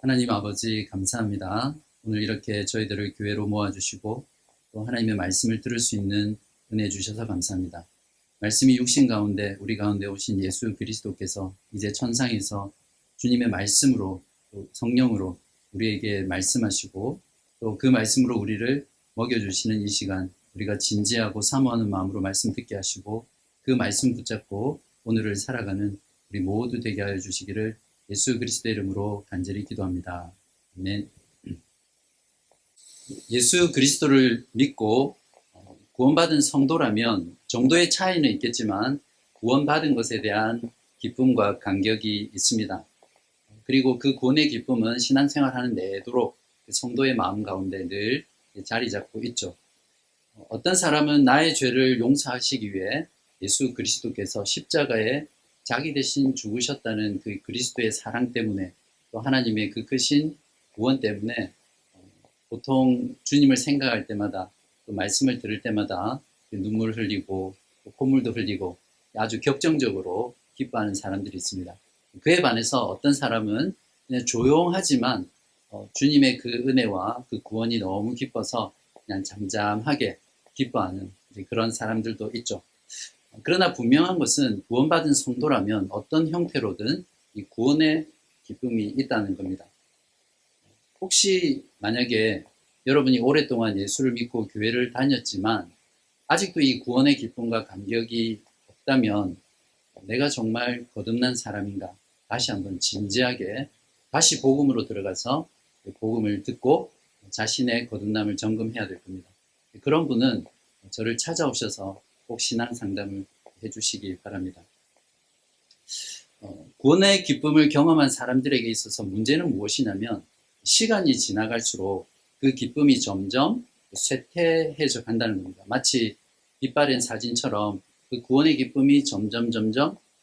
하나님 아버지 감사합니다. 오늘 이렇게 저희들을 교회로 모아주시고 또 하나님의 말씀을 들을 수 있는 은혜 주셔서 감사합니다. 말씀이 육신 가운데 우리 가운데 오신 예수 그리스도께서 이제 천상에서 주님의 말씀으로 또 성령으로 우리에게 말씀하시고 또 그 말씀으로 우리를 먹여주시는 이 시간 우리가 진지하고 사모하는 마음으로 말씀 듣게 하시고 그 말씀 붙잡고 오늘을 살아가는 우리 모두 되게 하여 주시기를 예수 그리스도의 이름으로 간절히 기도합니다. 아멘. 예수 그리스도를 믿고 구원받은 성도라면 정도의 차이는 있겠지만 구원받은 것에 대한 기쁨과 감격이 있습니다. 그리고 그 구원의 기쁨은 신앙생활하는 내도록 성도의 마음 가운데 늘 자리 잡고 있죠. 어떤 사람은 나의 죄를 용서하시기 위해 예수 그리스도께서 십자가에 자기 대신 죽으셨다는 그 그리스도의 사랑 때문에 또 하나님의 그 크신 구원 때문에 보통 주님을 생각할 때마다 또 말씀을 들을 때마다 눈물 흘리고 콧물도 흘리고 아주 격정적으로 기뻐하는 사람들이 있습니다. 그에 반해서 어떤 사람은 그냥 조용하지만 주님의 그 은혜와 그 구원이 너무 기뻐서 그냥 잠잠하게 기뻐하는 그런 사람들도 있죠. 그러나 분명한 것은 구원받은 성도라면 어떤 형태로든 이 구원의 기쁨이 있다는 겁니다. 혹시 만약에 여러분이 오랫동안 예수를 믿고 교회를 다녔지만 아직도 이 구원의 기쁨과 감격이 없다면 내가 정말 거듭난 사람인가? 다시 한번 진지하게 다시 복음으로 들어가서 복음을 듣고 자신의 거듭남을 점검해야 될 겁니다. 그런 분은 저를 찾아오셔서 꼭 신앙 상담을 해주시기 바랍니다. 구원의 기쁨을 경험한 사람들에게 있어서 문제는 무엇이냐면 시간이 지나갈수록 그 기쁨이 점점 쇠퇴해져 간다는 겁니다. 마치 빛바랜 사진처럼 그 구원의 기쁨이 점점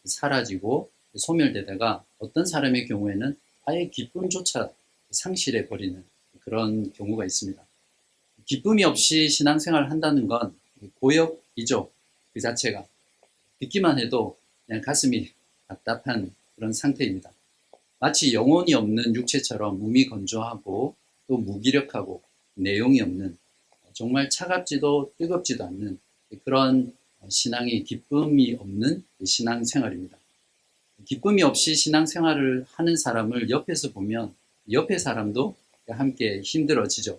사라지고 소멸되다가 어떤 사람의 경우에는 아예 기쁨조차 상실해 버리는 그런 경우가 있습니다. 기쁨이 없이 신앙생활을 한다는 건 고역이죠. 그 자체가. 듣기만 해도 그냥 가슴이 답답한 그런 상태입니다. 마치 영혼이 없는 육체처럼 몸이 건조하고 또 무기력하고 내용이 없는 정말 차갑지도 뜨겁지도 않는 그런 신앙이 기쁨이 없는 신앙생활입니다. 기쁨이 없이 신앙생활을 하는 사람을 옆에서 보면 옆에 사람도 함께 힘들어지죠.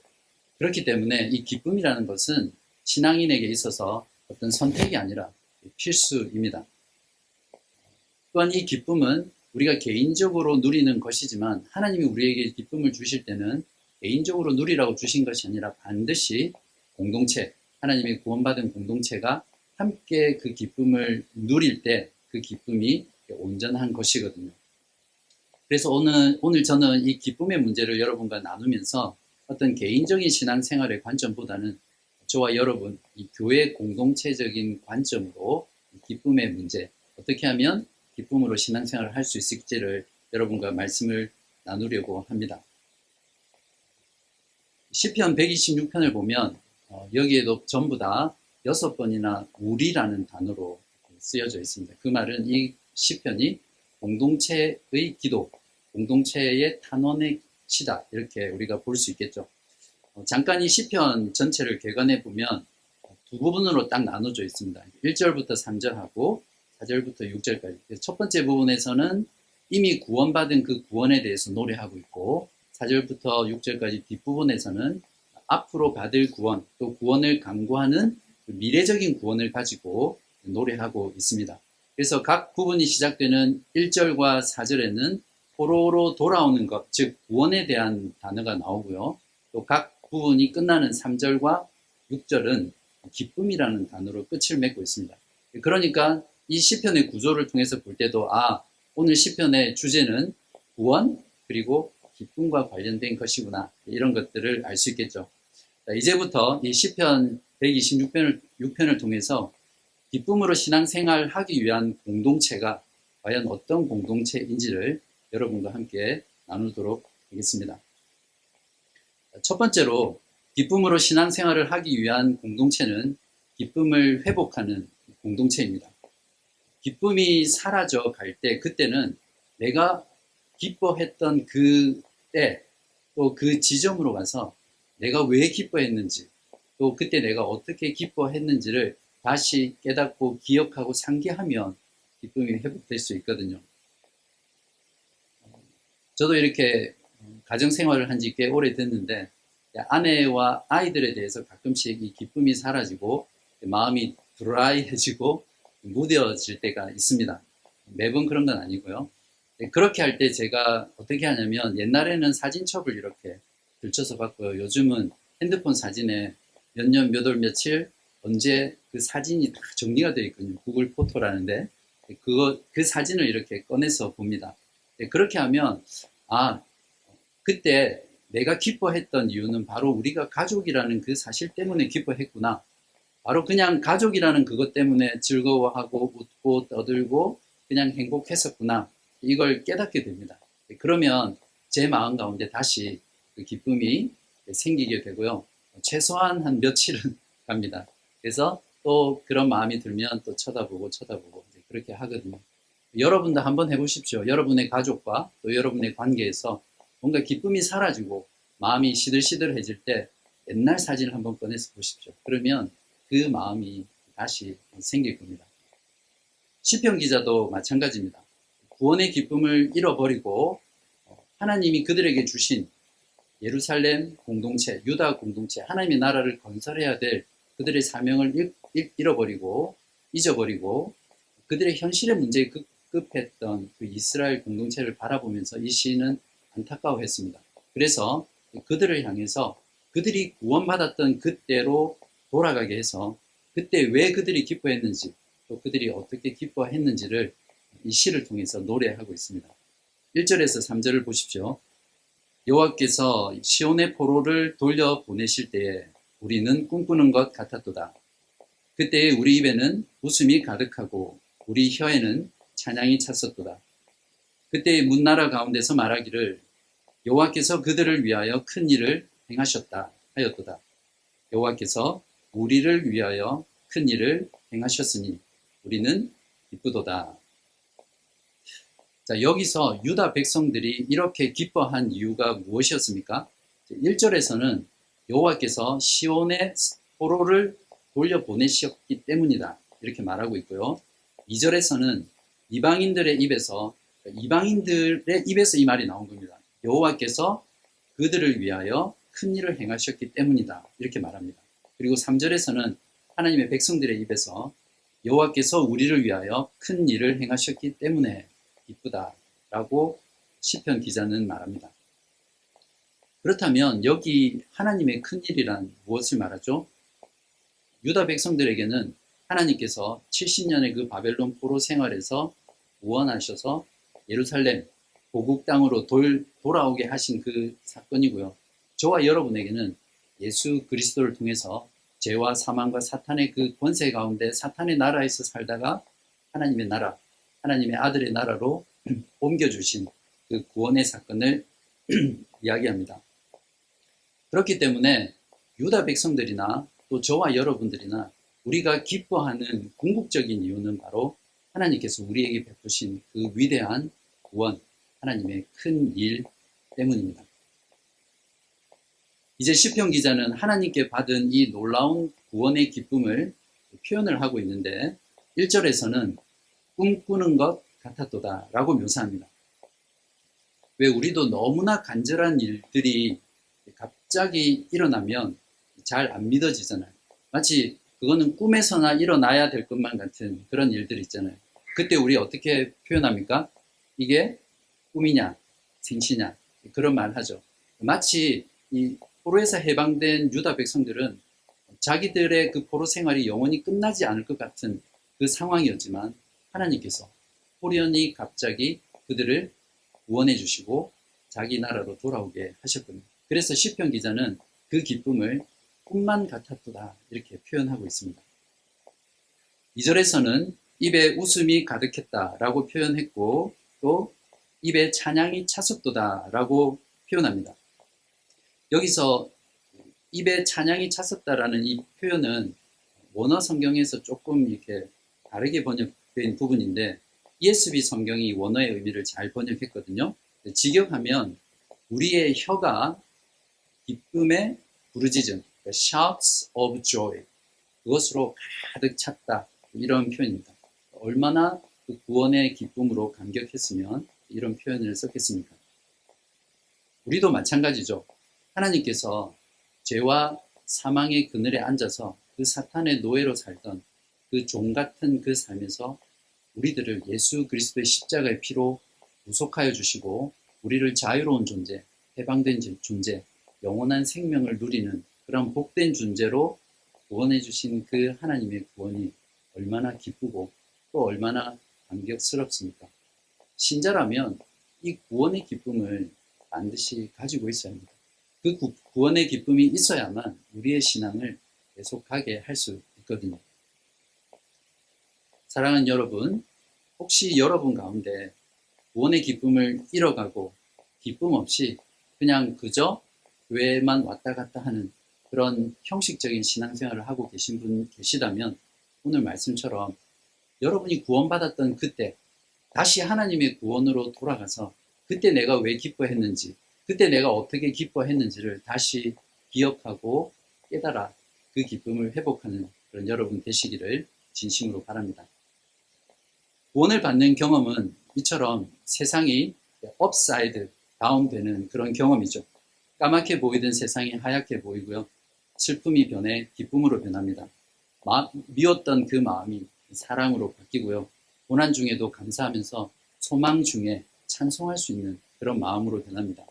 그렇기 때문에 이 기쁨이라는 것은 신앙인에게 있어서 어떤 선택이 아니라 필수입니다. 또한 이 기쁨은 우리가 개인적으로 누리는 것이지만 하나님이 우리에게 기쁨을 주실 때는 개인적으로 누리라고 주신 것이 아니라 반드시 공동체, 하나님의 구원받은 공동체가 함께 그 기쁨을 누릴 때 그 기쁨이 온전한 것이거든요. 그래서 오늘 저는 이 기쁨의 문제를 여러분과 나누면서 어떤 개인적인 신앙생활의 관점보다는 저와 여러분, 이 교회 공동체적인 관점으로 기쁨의 문제, 어떻게 하면 기쁨으로 신앙생활을 할 수 있을지를 여러분과 말씀을 나누려고 합니다. 시편 126편을 보면 여기에도 전부 다 6번이나 우리라는 단어로 쓰여져 있습니다. 그 말은 이 시편이 공동체의 기도, 공동체의 탄원의 시다 이렇게 우리가 볼 수 있겠죠. 잠깐 이 시편 전체를 개관해 보면 두 부분으로 딱 나눠져 있습니다. 1절부터 3절하고 4절부터 6절까지. 첫 번째 부분에서는 이미 구원받은 그 구원에 대해서 노래하고 있고 4절부터 6절까지 뒷부분에서는 앞으로 받을 구원, 또 구원을 강구하는 미래적인 구원을 가지고 노래하고 있습니다. 그래서 각 부분이 시작되는 1절과 4절에는 포로로 돌아오는 것, 즉 구원에 대한 단어가 나오고요. 또 각 부분이 끝나는 3절과 6절은 기쁨이라는 단어로 끝을 맺고 있습니다. 그러니까 이 시편의 구조를 통해서 볼 때도 오늘 시편의 주제는 구원 그리고 기쁨과 관련된 것이구나 이런 것들을 알 수 있겠죠. 이제부터 이 시편 126편을 통해서 기쁨으로 신앙생활을 하기 위한 공동체가 과연 어떤 공동체인지를 여러분과 함께 나누도록 하겠습니다. 첫 번째로 기쁨으로 신앙생활을 하기 위한 공동체는 기쁨을 회복하는 공동체입니다. 기쁨이 사라져 갈 때 그때는 내가 기뻐했던 그 때 또 그 지점으로 가서 내가 왜 기뻐했는지 또 그때 내가 어떻게 기뻐했는지를 다시 깨닫고 기억하고 상기하면 기쁨이 회복될 수 있거든요. 저도 이렇게 가정 생활을 한 지 꽤 오래됐는데 아내와 아이들에 대해서 가끔씩 이 기쁨이 사라지고 마음이 드라이해지고 무뎌질 때가 있습니다. 매번 그런 건 아니고요. 그렇게 할 때 제가 어떻게 하냐면 옛날에는 사진첩을 이렇게 들춰서 봤고요. 요즘은 핸드폰 사진에 몇 년, 몇 월, 며칠, 언제 그 사진이 다 정리가 되어 있거든요. 구글 포토라는데 그 사진을 이렇게 꺼내서 봅니다. 그렇게 하면 아, 그때 내가 기뻐했던 이유는 바로 우리가 가족이라는 그 사실 때문에 기뻐했구나. 바로 그냥 가족이라는 그것 때문에 즐거워하고 웃고 떠들고 그냥 행복했었구나. 이걸 깨닫게 됩니다. 그러면 제 마음 가운데 다시 그 기쁨이 생기게 되고요. 최소한 한 며칠은 갑니다. 그래서 또 그런 마음이 들면 또 쳐다보고 그렇게 하거든요. 여러분도 한번 해보십시오. 여러분의 가족과 또 여러분의 관계에서 뭔가 기쁨이 사라지고 마음이 시들시들해질 때 옛날 사진을 한번 꺼내서 보십시오. 그러면 그 마음이 다시 생길 겁니다. 시편 기자도 마찬가지입니다. 구원의 기쁨을 잃어버리고 하나님이 그들에게 주신 예루살렘 공동체, 유다 공동체, 하나님의 나라를 건설해야 될 그들의 사명을 잃어버리고 잊어버리고 그들의 현실의 문제에 급급했던 그 이스라엘 공동체를 바라보면서 이 시인은 안타까워했습니다. 그래서 그들을 향해서 그들이 구원받았던 그때로 돌아가게 해서 그때 왜 그들이 기뻐했는지 또 그들이 어떻게 기뻐했는지를 이 시를 통해서 노래하고 있습니다. 1절에서 3절을 보십시오. 여호와께서 시온의 포로를 돌려보내실 때에 우리는 꿈꾸는 것 같았도다. 그때에 우리 입에는 웃음이 가득하고 우리 혀에는 찬양이 찼었도다. 그때의 문나라 가운데서 말하기를 여호와께서 그들을 위하여 큰 일을 행하셨다 하였도다. 여호와께서 우리를 위하여 큰 일을 행하셨으니 우리는 기쁘도다. 자, 여기서 유다 백성들이 이렇게 기뻐한 이유가 무엇이었습니까? 1절에서는 여호와께서 시온의 포로를 돌려보내셨기 때문이다. 이렇게 말하고 있고요. 2절에서는 이방인들의 입에서 이 말이 나온 겁니다. 여호와께서 그들을 위하여 큰 일을 행하셨기 때문이다. 이렇게 말합니다. 그리고 3절에서는 하나님의 백성들의 입에서 여호와께서 우리를 위하여 큰 일을 행하셨기 때문에 기쁘다라고 시편 기자는 말합니다. 그렇다면 여기 하나님의 큰 일이란 무엇을 말하죠? 유다 백성들에게는 하나님께서 70년의 그 바벨론 포로 생활에서 구원하셔서 예루살렘 고국 땅으로 돌아오게 하신 그 사건이고요. 저와 여러분에게는 예수 그리스도를 통해서 죄와 사망과 사탄의 그 권세 가운데 사탄의 나라에서 살다가 하나님의 나라, 하나님의 아들의 나라로 옮겨주신 그 구원의 사건을 이야기합니다. 그렇기 때문에 유다 백성들이나 또 저와 여러분들이나 우리가 기뻐하는 궁극적인 이유는 바로 하나님께서 우리에게 베푸신 그 위대한 구원, 하나님의 큰 일 때문입니다. 이제 시편 기자는 하나님께 받은 이 놀라운 구원의 기쁨을 표현을 하고 있는데 1절에서는 꿈꾸는 것 같았도다 라고 묘사합니다. 왜 우리도 너무나 간절한 일들이 갑자기 일어나면 잘 안 믿어지잖아요. 마치 그거는 꿈에서나 일어나야 될 것만 같은 그런 일들 있잖아요. 그때 우리 어떻게 표현합니까? 이게 꿈이냐 생시냐 그런 말 하죠. 마치 이 포로에서 해방된 유다 백성들은 자기들의 그 포로 생활이 영원히 끝나지 않을 것 같은 그 상황이었지만 하나님께서 호련히 갑자기 그들을 구원해 주시고 자기 나라로 돌아오게 하셨거든요. 그래서 시편 기자는 그 기쁨을 꿈만 같았도다 이렇게 표현하고 있습니다. 2절에서는 입에 웃음이 가득했다라고 표현했고 또 입에 찬양이 찼었도다 라고 표현합니다. 여기서 입에 찬양이 찼었다라는 이 표현은 원어 성경에서 조금 이렇게 다르게 번역된 부분인데 ESV 성경이 원어의 의미를 잘 번역했거든요. 직역하면 우리의 혀가 기쁨의 부르짖음, shouts of joy, 그것으로 가득 찼다. 이런 표현입니다. 얼마나 그 구원의 기쁨으로 감격했으면 이런 표현을 썼겠습니까? 우리도 마찬가지죠. 하나님께서 죄와 사망의 그늘에 앉아서 그 사탄의 노예로 살던 그 종 같은 그 삶에서 우리들을 예수 그리스도의 십자가의 피로 구속하여 주시고 우리를 자유로운 존재, 해방된 존재, 영원한 생명을 누리는 그런 복된 존재로 구원해 주신 그 하나님의 구원이 얼마나 기쁘고 또 얼마나 감격스럽습니까? 신자라면 이 구원의 기쁨을 반드시 가지고 있어야 합니다. 그 구원의 기쁨이 있어야만 우리의 신앙을 계속하게 할 수 있거든요. 사랑하는 여러분, 혹시 여러분 가운데 구원의 기쁨을 잃어가고 기쁨 없이 그냥 그저 교회만 왔다 갔다 하는 그런 형식적인 신앙생활을 하고 계신 분 계시다면 오늘 말씀처럼 여러분이 구원받았던 그때 다시 하나님의 구원으로 돌아가서 그때 내가 왜 기뻐했는지, 그때 내가 어떻게 기뻐했는지를 다시 기억하고 깨달아 그 기쁨을 회복하는 그런 여러분 되시기를 진심으로 바랍니다. 구원을 받는 경험은 이처럼 세상이 업사이드 다운 되는 그런 경험이죠. 까맣게 보이던 세상이 하얗게 보이고요. 슬픔이 변해 기쁨으로 변합니다. 미웠던 그 마음이 사랑으로 바뀌고요. 고난 중에도 감사하면서 소망 중에 찬송할 수 있는 그런 마음으로 변합니다.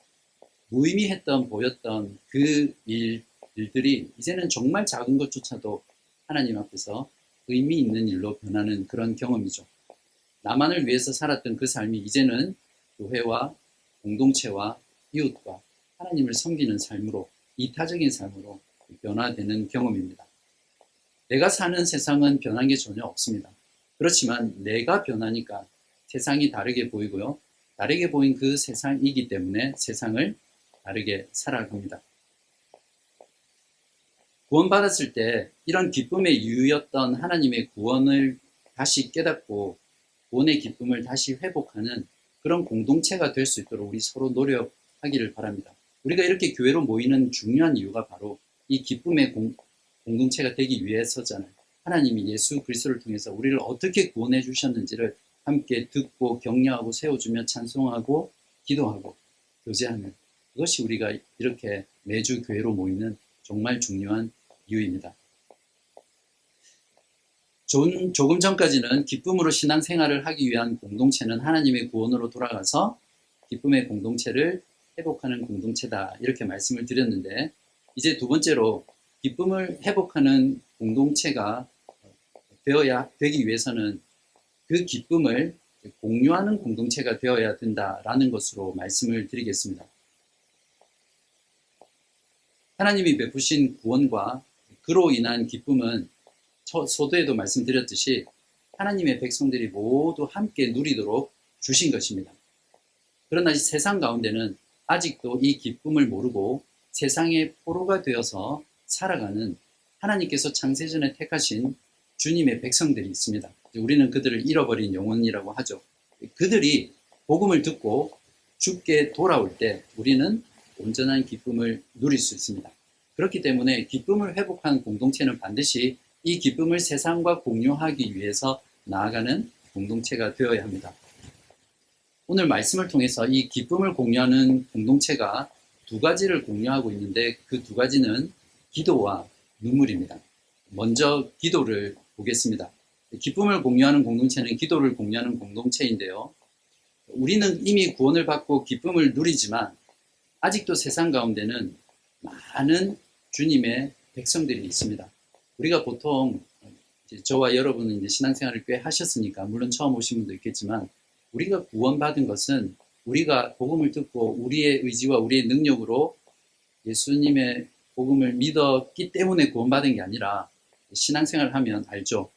무의미했던 보였던 그 일들이 이제는 정말 작은 것조차도 하나님 앞에서 의미 있는 일로 변하는 그런 경험이죠. 나만을 위해서 살았던 그 삶이 이제는 교회와 공동체와 이웃과 하나님을 섬기는 삶으로, 이타적인 삶으로 변화되는 경험입니다. 내가 사는 세상은 변한 게 전혀 없습니다. 그렇지만 내가 변하니까 세상이 다르게 보이고요. 다르게 보인 그 세상이기 때문에 세상을 다르게 살아갑니다. 구원받았을 때 이런 기쁨의 이유였던 하나님의 구원을 다시 깨닫고 구원의 기쁨을 다시 회복하는 그런 공동체가 될 수 있도록 우리 서로 노력하기를 바랍니다. 우리가 이렇게 교회로 모이는 중요한 이유가 바로 이 기쁨의 공동체가 되기 위해서잖아요. 하나님이 예수 그리스도를 통해서 우리를 어떻게 구원해 주셨는지를 함께 듣고 격려하고 세워주며 찬송하고 기도하고 교제하는 그것이 우리가 이렇게 매주 교회로 모이는 정말 중요한 이유입니다. 조금 전까지는 기쁨으로 신앙생활을 하기 위한 공동체는 하나님의 구원으로 돌아가서 기쁨의 공동체를 회복하는 공동체다 이렇게 말씀을 드렸는데 이제 두 번째로 기쁨을 회복하는 공동체가 되기 위해서는 그 기쁨을 공유하는 공동체가 되어야 된다라는 것으로 말씀을 드리겠습니다. 하나님이 베푸신 구원과 그로 인한 기쁨은 소도에도 말씀드렸듯이 하나님의 백성들이 모두 함께 누리도록 주신 것입니다. 그러나 세상 가운데는 아직도 이 기쁨을 모르고 세상의 포로가 되어서 살아가는 하나님께서 창세전에 택하신 주님의 백성들이 있습니다. 우리는 그들을 잃어버린 영혼이라고 하죠. 그들이 복음을 듣고 주께 돌아올 때 우리는 온전한 기쁨을 누릴 수 있습니다. 그렇기 때문에 기쁨을 회복한 공동체는 반드시 이 기쁨을 세상과 공유하기 위해서 나아가는 공동체가 되어야 합니다. 오늘 말씀을 통해서 이 기쁨을 공유하는 공동체가 두 가지를 공유하고 있는데 그 두 가지는 기도와 눈물입니다. 먼저 기도를 보겠습니다. 기쁨을 공유하는 공동체는 기도를 공유하는 공동체인데요. 우리는 이미 구원을 받고 기쁨을 누리지만 아직도 세상 가운데는 많은 주님의 백성들이 있습니다. 우리가 보통 저와 여러분은 이제 신앙생활을 꽤 하셨으니까 물론 처음 오신 분도 있겠지만 우리가 구원받은 것은 우리가 복음을 듣고 우리의 의지와 우리의 능력으로 예수님의 복음을 믿었기 때문에 구원받은 게 아니라 신앙생활을 하면 알죠.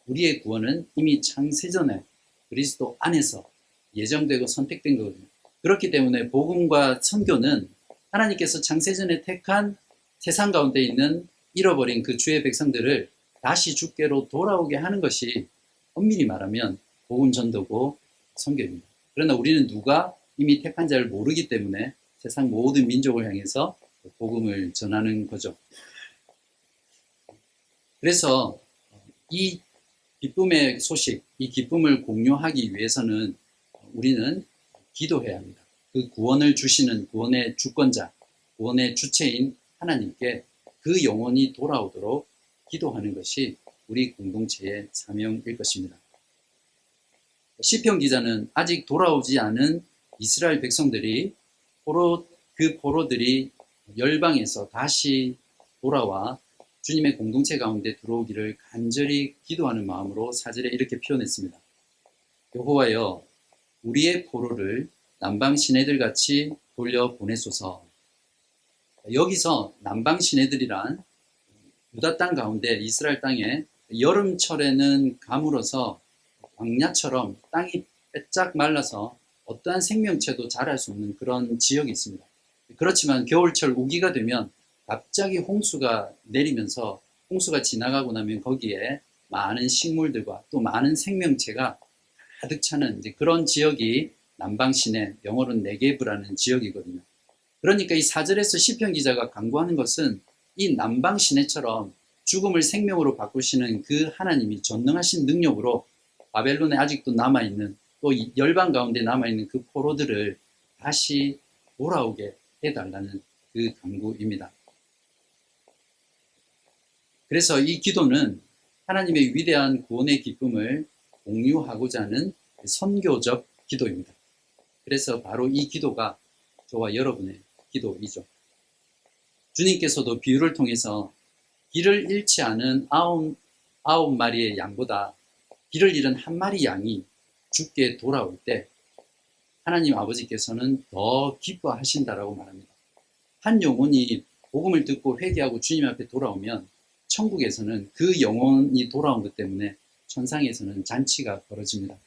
우리의 구원은 이미 창세전에 그리스도 안에서 예정되고 선택된 거거든요. 그렇기 때문에 복음과 선교는 하나님께서 창세전에 택한 세상 가운데 있는 잃어버린 그 주의 백성들을 다시 주께로 돌아오게 하는 것이 엄밀히 말하면 복음 전도고 선교입니다. 그러나 우리는 누가 이미 택한 자를 모르기 때문에 세상 모든 민족을 향해서 복음을 전하는 거죠. 그래서 이 기쁨의 소식, 이 기쁨을 공유하기 위해서는 우리는 기도해야 합니다. 그 구원을 주시는 구원의 주권자, 구원의 주체인 하나님께 그 영혼이 돌아오도록 기도하는 것이 우리 공동체의 사명일 것입니다. 시편 기자는 아직 돌아오지 않은 이스라엘 백성들이 그 포로들이 열방에서 다시 돌아와 주님의 공동체 가운데 들어오기를 간절히 기도하는 마음으로 4절에 이렇게 표현했습니다. 여호와여, 우리의 포로를 남방 시내들 같이 돌려 보내소서. 여기서 남방 시내들이란 유다 땅 가운데 이스라엘 땅에 여름철에는 가물어서 광야처럼 땅이 빼짝 말라서 어떠한 생명체도 자랄 수 없는 그런 지역이 있습니다. 그렇지만 겨울철 우기가 되면 갑자기 홍수가 내리면서 홍수가 지나가고 나면 거기에 많은 식물들과 또 많은 생명체가 가득 차는 이제 그런 지역이 남방 시내, 영어로는 네게브라는 지역이거든요. 그러니까 이 4절에서 시편 기자가 강구하는 것은 이 남방 시내처럼 죽음을 생명으로 바꾸시는 그 하나님이 전능하신 능력으로 바벨론에 아직도 남아있는 또 열방 가운데 남아있는 그 포로들을 다시 돌아오게 해달라는 그 강구입니다. 그래서 이 기도는 하나님의 위대한 구원의 기쁨을 공유하고자 하는 선교적 기도입니다. 그래서 바로 이 기도가 저와 여러분의 기도이죠. 주님께서도 비유를 통해서 길을 잃지 않은 아홉 마리의 양보다 길을 잃은 한 마리 양이 죽게 돌아올 때 하나님 아버지께서는 더 기뻐하신다라고 말합니다. 한 영혼이 복음을 듣고 회개하고 주님 앞에 돌아오면 천국에서는 그 영혼이 돌아온 것 때문에 천상에서는 잔치가 벌어집니다.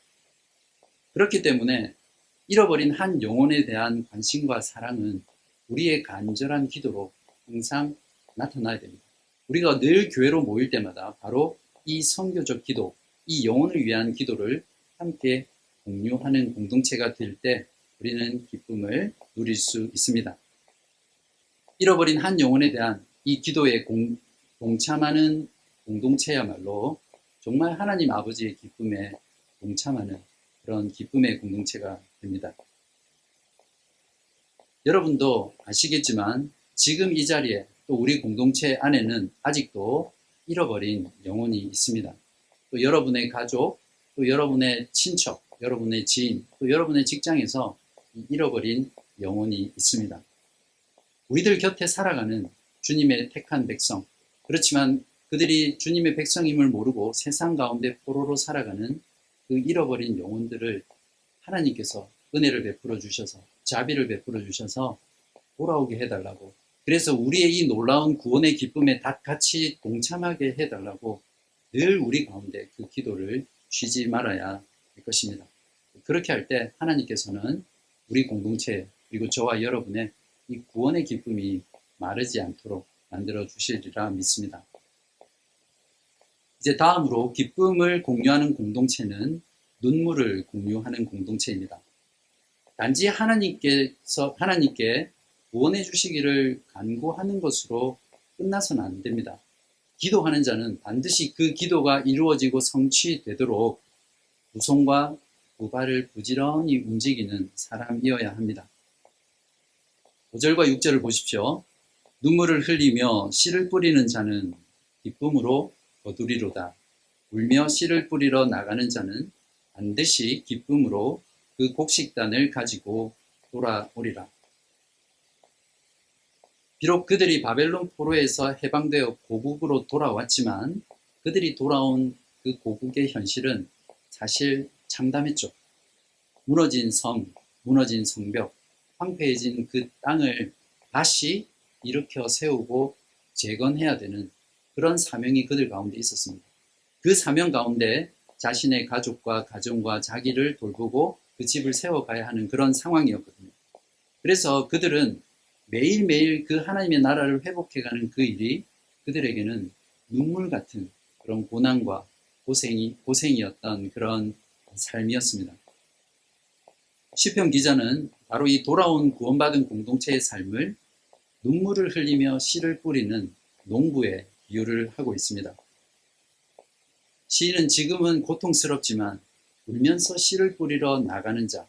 그렇기 때문에 잃어버린 한 영혼에 대한 관심과 사랑은 우리의 간절한 기도로 항상 나타나야 됩니다. 우리가 늘 교회로 모일 때마다 바로 이 선교적 기도, 이 영혼을 위한 기도를 함께 공유하는 공동체가 될 때 우리는 기쁨을 누릴 수 있습니다. 잃어버린 한 영혼에 대한 이 기도에 동참하는 공동체야말로 정말 하나님 아버지의 기쁨에 동참하는 그런 기쁨의 공동체가 됩니다. 여러분도 아시겠지만 지금 이 자리에 또 우리 공동체 안에는 아직도 잃어버린 영혼이 있습니다. 또 여러분의 가족, 또 여러분의 친척, 여러분의 지인, 또 여러분의 직장에서 잃어버린 영혼이 있습니다. 우리들 곁에 살아가는 주님의 택한 백성, 그렇지만 그들이 주님의 백성임을 모르고 세상 가운데 포로로 살아가는 그 잃어버린 영혼들을 하나님께서 은혜를 베풀어 주셔서 자비를 베풀어 주셔서 돌아오게 해달라고, 그래서 우리의 이 놀라운 구원의 기쁨에 다 같이 동참하게 해달라고 늘 우리 가운데 그 기도를 쉬지 말아야 할 것입니다. 그렇게 할 때 하나님께서는 우리 공동체 그리고 저와 여러분의 이 구원의 기쁨이 마르지 않도록 만들어 주시리라 믿습니다. 이제 다음으로 기쁨을 공유하는 공동체는 눈물을 공유하는 공동체입니다. 단지 하나님께 구원해 주시기를 간구하는 것으로 끝나서는 안 됩니다. 기도하는 자는 반드시 그 기도가 이루어지고 성취되도록 두 손과 두 발을 부지런히 움직이는 사람이어야 합니다. 5절과 6절을 보십시오. 눈물을 흘리며 씨를 뿌리는 자는 기쁨으로 거두리로다. 울며 씨를 뿌리러 나가는 자는 반드시 기쁨으로 그 곡식단을 가지고 돌아오리라. 비록 그들이 바벨론 포로에서 해방되어 고국으로 돌아왔지만 그들이 돌아온 그 고국의 현실은 사실 참담했죠. 무너진 성, 무너진 성벽, 황폐해진 그 땅을 다시 일으켜 세우고 재건해야 되는 그런 사명이 그들 가운데 있었습니다. 그 사명 가운데 자신의 가족과 가정과 자기를 돌보고 그 집을 세워가야 하는 그런 상황이었거든요. 그래서 그들은 매일매일 그 하나님의 나라를 회복해가는 그 일이 그들에게는 눈물 같은 그런 고난과 고생이었던 그런 삶이었습니다. 시편 기자는 바로 이 돌아온 구원받은 공동체의 삶을 눈물을 흘리며 씨를 뿌리는 농부에 비유를 하고 있습니다. 시인은 지금은 고통스럽지만 울면서 씨를 뿌리러 나가는 자,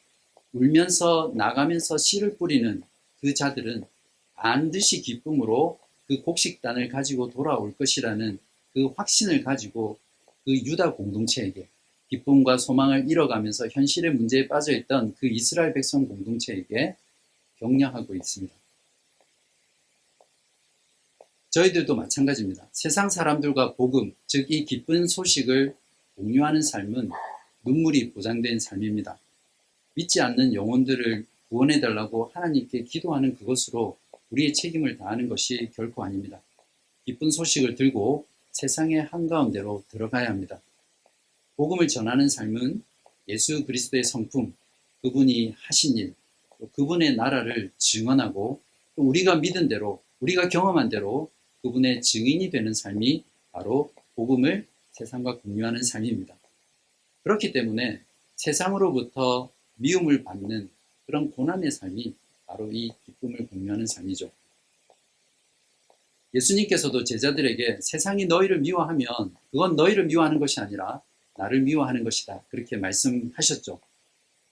울면서 나가면서 씨를 뿌리는 그 자들은 반드시 기쁨으로 그 곡식단을 가지고 돌아올 것이라는 그 확신을 가지고 그 유다 공동체에게 기쁨과 소망을 잃어가면서 현실의 문제에 빠져있던 그 이스라엘 백성 공동체에게 격려하고 있습니다. 저희들도 마찬가지입니다. 세상 사람들과 복음, 즉 이 기쁜 소식을 공유하는 삶은 눈물이 보장된 삶입니다. 믿지 않는 영혼들을 구원해달라고 하나님께 기도하는 그것으로 우리의 책임을 다하는 것이 결코 아닙니다. 기쁜 소식을 들고 세상의 한가운데로 들어가야 합니다. 복음을 전하는 삶은 예수 그리스도의 성품, 그분이 하신 일, 또 그분의 나라를 증언하고 또 우리가 믿은 대로, 우리가 경험한 대로 그분의 증인이 되는 삶이 바로 복음을 세상과 공유하는 삶입니다. 그렇기 때문에 세상으로부터 미움을 받는 그런 고난의 삶이 바로 이 기쁨을 공유하는 삶이죠. 예수님께서도 제자들에게 세상이 너희를 미워하면 그건 너희를 미워하는 것이 아니라 나를 미워하는 것이다. 그렇게 말씀하셨죠.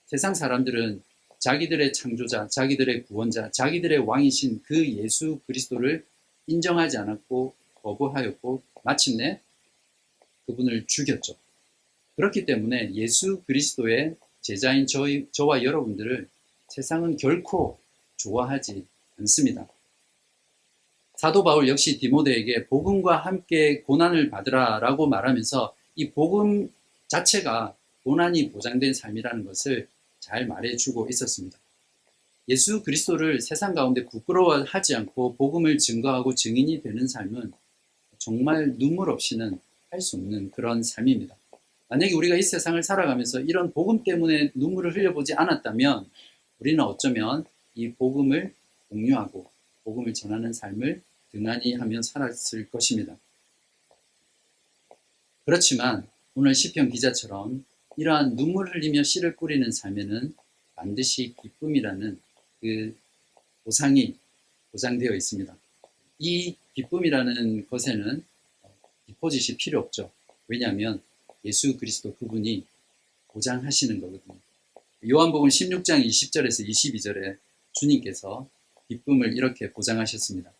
세상 사람들은 자기들의 창조자, 자기들의 구원자, 자기들의 왕이신 그 예수 그리스도를 인정하지 않았고 거부하였고 마침내 그분을 죽였죠. 그렇기 때문에 예수 그리스도의 제자인 저와 여러분들을 세상은 결코 좋아하지 않습니다. 사도 바울 역시 디모데에게 복음과 함께 고난을 받으라 라고 말하면서 이 복음 자체가 고난이 보장된 삶이라는 것을 잘 말해주고 있었습니다. 예수 그리스도를 세상 가운데 부끄러워하지 않고 복음을 증거하고 증인이 되는 삶은 정말 눈물 없이는 할 수 없는 그런 삶입니다. 만약에 우리가 이 세상을 살아가면서 이런 복음 때문에 눈물을 흘려보지 않았다면 우리는 어쩌면 이 복음을 공유하고 복음을 전하는 삶을 등한히 하며 살았을 것입니다. 그렇지만 오늘 시편 기자처럼 이러한 눈물 흘리며 씨를 뿌리는 삶에는 반드시 기쁨이라는 그 보상이 보장되어 있습니다. 이 기쁨이라는 것에는 디포짓이 필요 없죠. 왜냐하면 예수 그리스도 그분이 보장하시는 거거든요. 요한복음 16장 20절에서 22절에 주님께서 기쁨을 이렇게 보장하셨습니다.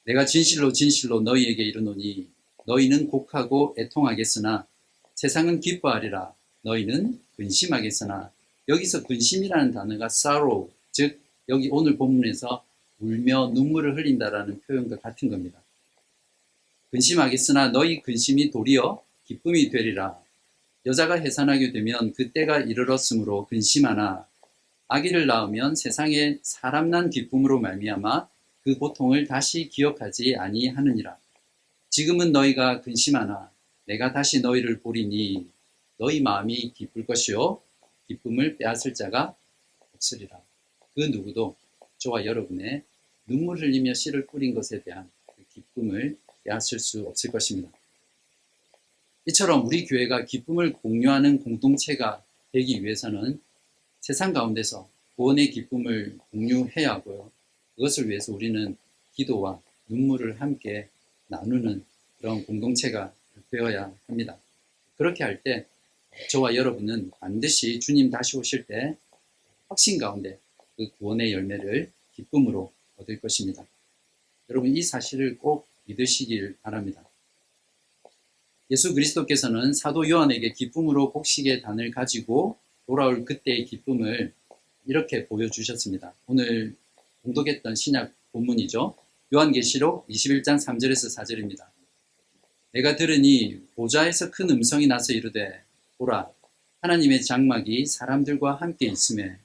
내가 진실로 진실로 너희에게 이르노니 너희는 곡하고 애통하겠으나 세상은 기뻐하리라. 너희는 근심하겠으나 여기서 근심이라는 단어가 sorrow, 즉 여기 오늘 본문에서 울며 눈물을 흘린다라는 표현과 같은 겁니다. 근심하겠으나 너희 근심이 도리어 기쁨이 되리라. 여자가 해산하게 되면 그때가 이르렀으므로 근심하나 아기를 낳으면 세상에 사람 난 기쁨으로 말미암아 그 고통을 다시 기억하지 아니하느니라. 지금은 너희가 근심하나 내가 다시 너희를 보리니 너희 마음이 기쁠 것이요 기쁨을 빼앗을 자가 없으리라. 그 누구도 저와 여러분의 눈물 흘리며 씨를 뿌린 것에 대한 그 기쁨을 빼앗을 수 없을 것입니다. 이처럼 우리 교회가 기쁨을 공유하는 공동체가 되기 위해서는 세상 가운데서 구원의 기쁨을 공유해야 하고요. 그것을 위해서 우리는 기도와 눈물을 함께 나누는 그런 공동체가 되어야 합니다. 그렇게 할 때 저와 여러분은 반드시 주님 다시 오실 때 확신 가운데 그 구원의 열매를 기쁨으로 얻을 것입니다. 여러분 이 사실을 꼭 믿으시길 바랍니다. 예수 그리스도께서는 사도 요한에게 기쁨으로 곡식의 단을 가지고 돌아올 그때의 기쁨을 이렇게 보여주셨습니다. 오늘 공독했던 신약 본문이죠. 요한계시록 21장 3절에서 4절입니다. 내가 들으니 보좌에서 큰 음성이 나서 이르되 보라 하나님의 장막이 사람들과 함께 있음에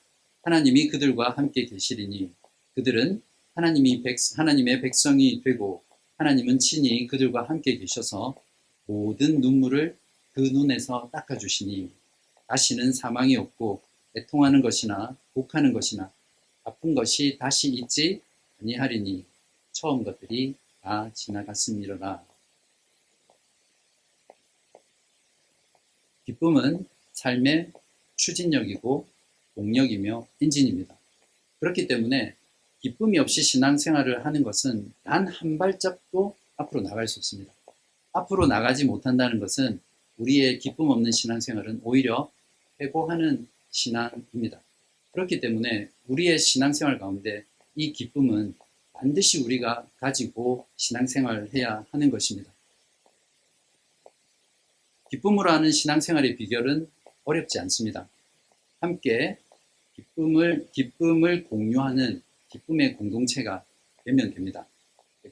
하나님이 그들과 함께 계시리니 그들은 하나님의 백성이 되고 하나님은 친히 그들과 함께 계셔서 모든 눈물을 그 눈에서 닦아주시니 다시는 사망이 없고 애통하는 것이나 곡하는 것이나 아픈 것이 다시 있지 아니하리니 처음 것들이 다 지나갔음이로라. 기쁨은 삶의 추진력이고 동력이며 엔진입니다. 그렇기 때문에 기쁨이 없이 신앙생활을 하는 것은 단 한 발짝도 앞으로 나갈 수 없습니다. 앞으로 나가지 못한다는 것은 우리의 기쁨 없는 신앙생활은 오히려 회고하는 신앙입니다. 그렇기 때문에 우리의 신앙생활 가운데 이 기쁨은 반드시 우리가 가지고 신앙생활을 해야 하는 것입니다. 기쁨으로 하는 신앙생활의 비결은 어렵지 않습니다. 함께 기쁨을 공유하는 기쁨의 공동체가 되면 됩니다.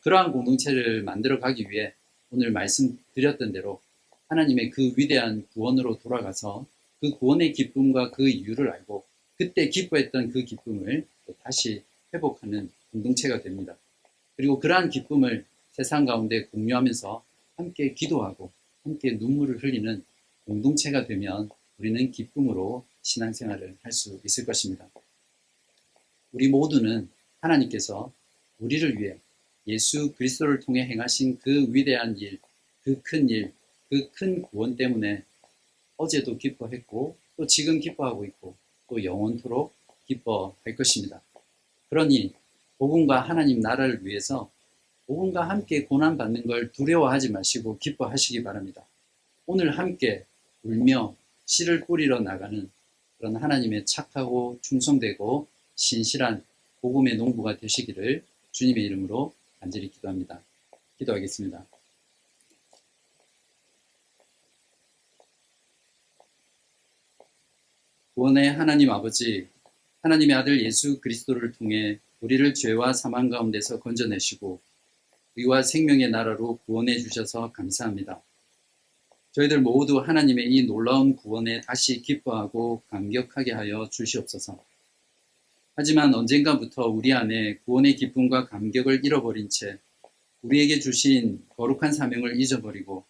그러한 공동체를 만들어 가기 위해 오늘 말씀드렸던 대로 하나님의 그 위대한 구원으로 돌아가서 그 구원의 기쁨과 그 이유를 알고 그때 기뻐했던 그 기쁨을 다시 회복하는 공동체가 됩니다. 그리고 그러한 기쁨을 세상 가운데 공유하면서 함께 기도하고 함께 눈물을 흘리는 공동체가 되면 우리는 기쁨으로 신앙생활을 할 수 있을 것입니다. 우리 모두는 하나님께서 우리를 위해 예수 그리스도를 통해 행하신 그 위대한 일, 그 큰 일, 그 큰 구원 때문에 어제도 기뻐했고 또 지금 기뻐하고 있고 또 영원토록 기뻐할 것입니다. 그러니 복음과 하나님 나라를 위해서 복음과 함께 고난받는 걸 두려워하지 마시고 기뻐하시기 바랍니다. 오늘 함께 울며 씨를 뿌리러 나가는 그런 하나님의 착하고 충성되고 신실한 복음의 농부가 되시기를 주님의 이름으로 간절히 기도합니다. 기도하겠습니다. 구원의 하나님 아버지, 하나님의 아들 예수 그리스도를 통해 우리를 죄와 사망 가운데서 건져내시고 의와 생명의 나라로 구원해 주셔서 감사합니다. 저희들 모두 하나님의 이 놀라운 구원에 다시 기뻐하고 감격하게 하여 주시옵소서. 하지만 언젠가부터 우리 안에 구원의 기쁨과 감격을 잃어버린 채 우리에게 주신 거룩한 사명을 잊어버리고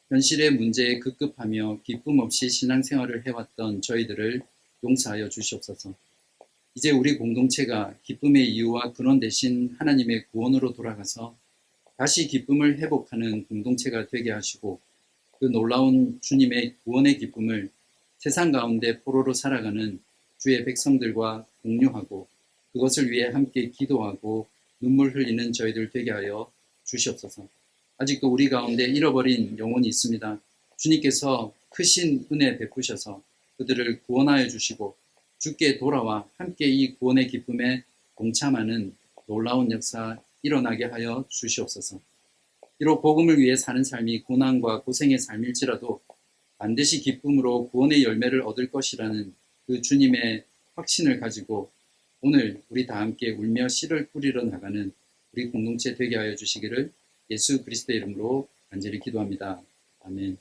현실의 문제에 급급하며 기쁨 없이 신앙생활을 해왔던 저희들을 용서하여 주시옵소서. 이제 우리 공동체가 기쁨의 이유와 근원 되신 하나님의 구원으로 돌아가서 다시 기쁨을 회복하는 공동체가 되게 하시고 그 놀라운 주님의 구원의 기쁨을 세상 가운데 포로로 살아가는 주의 백성들과 공유하고 그것을 위해 함께 기도하고 눈물 흘리는 저희들 되게 하여 주시옵소서. 아직도 우리 가운데 잃어버린 영혼이 있습니다. 주님께서 크신 은혜 베푸셔서 그들을 구원하여 주시고 주께 돌아와 함께 이 구원의 기쁨에 동참하는 놀라운 역사 일어나게 하여 주시옵소서. 비록 복음을 위해 사는 삶이 고난과 고생의 삶일지라도 반드시 기쁨으로 구원의 열매를 얻을 것이라는 그 주님의 확신을 가지고 오늘 우리 다 함께 울며 씨를 뿌리러 나가는 우리 공동체 되게 하여 주시기를 예수 그리스도의 이름으로 간절히 기도합니다. 아멘.